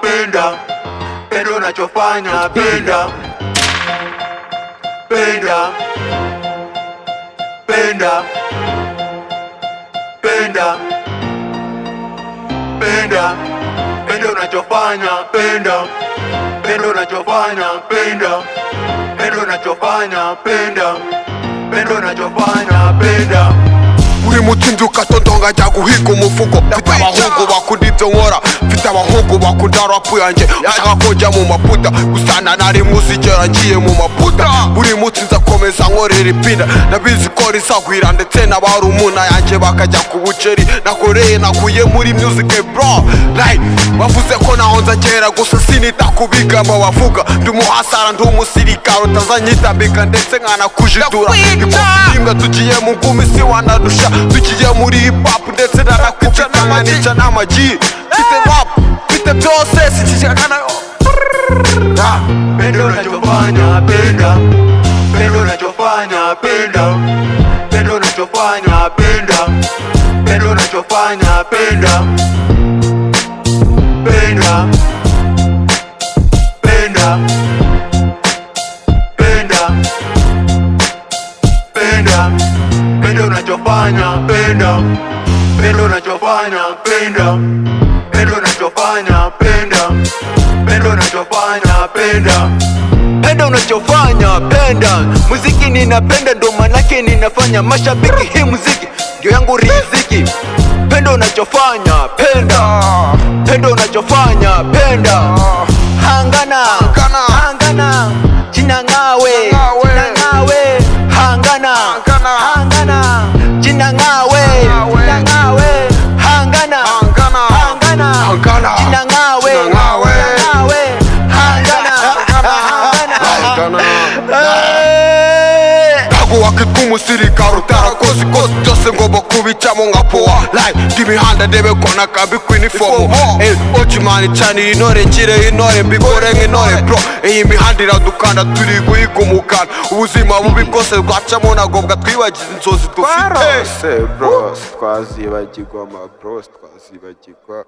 penda. Penda unachofanya, penda. Penda. Penda. Penda. Penda. Penda unachofanya, penda. Penda unachofanya, penda. Penda unachofanya, penda. Penda unachofanya, penda. Uri mutinzi ukatondonga njya guhiga umufuko. Mfite abahungu bakunda ibyo nkora, mfite abahungu bakunda rap yanjye, bashaka ko njya mu maputa, gusa nari muzigera ngiye mu maputa. Buri munsi nzakomeza nkorera ipinda, nabizi ko rizagwira ndetse n'abarumuna yanjye bakajya ku buceri. Nakoreye nakuye muri music bro, like bavuze ko naho nzagera, gusa sinita ku bigambo bavuga. Ndi umuhasara ndi umusirikare utazanyitambika ndetse nkanakujitura. Imbwa tugiye mu ngumi si wanadusha, tugiye muri hip hop ndetse narakwica n'amanica n'amaji. Mfite rap, mfite byose sinshishikana. Penda unachofanya, penda. Penda unachofanya, penda. Penda unachofanya, penda. Penda unachofanya, penda. Penda. Penda. Penda. Penda. Penda unachofanya, penda. Penda unachofanya, penda. Penda unachofanya, penda. Penda unachofanya, penda. Penda unachofanya, penda. Muziki ninapenda ndo manake ninafanya. Mashabiki hii muziki ndio yangu riziki. Penda unachofanya, penda. Penda unachofanya, penda. Hangana, hangana, jina ngawe, jina ngawe. Hangana, hangana, jina ngawe, jina ngawe. Hangana, hangana, jina ngawe, jina ngawe. Hangana, hangana. Ntago wakitwa umusirikare utarakoze ikosi byose ngomba kubicamo nka powa. Like nd'imihanda ndebe ko nakambikwa inifomo. Ochimani canira intore ngireyo intore mbikore nk'intore bro. Iyi mihanda iradukanda turi guhiga umukana, ubuzima bubi bwose bwacamo nagobwa twibagize inzozi dufite. Bros twazibagirwa ma bros twazibagirwa.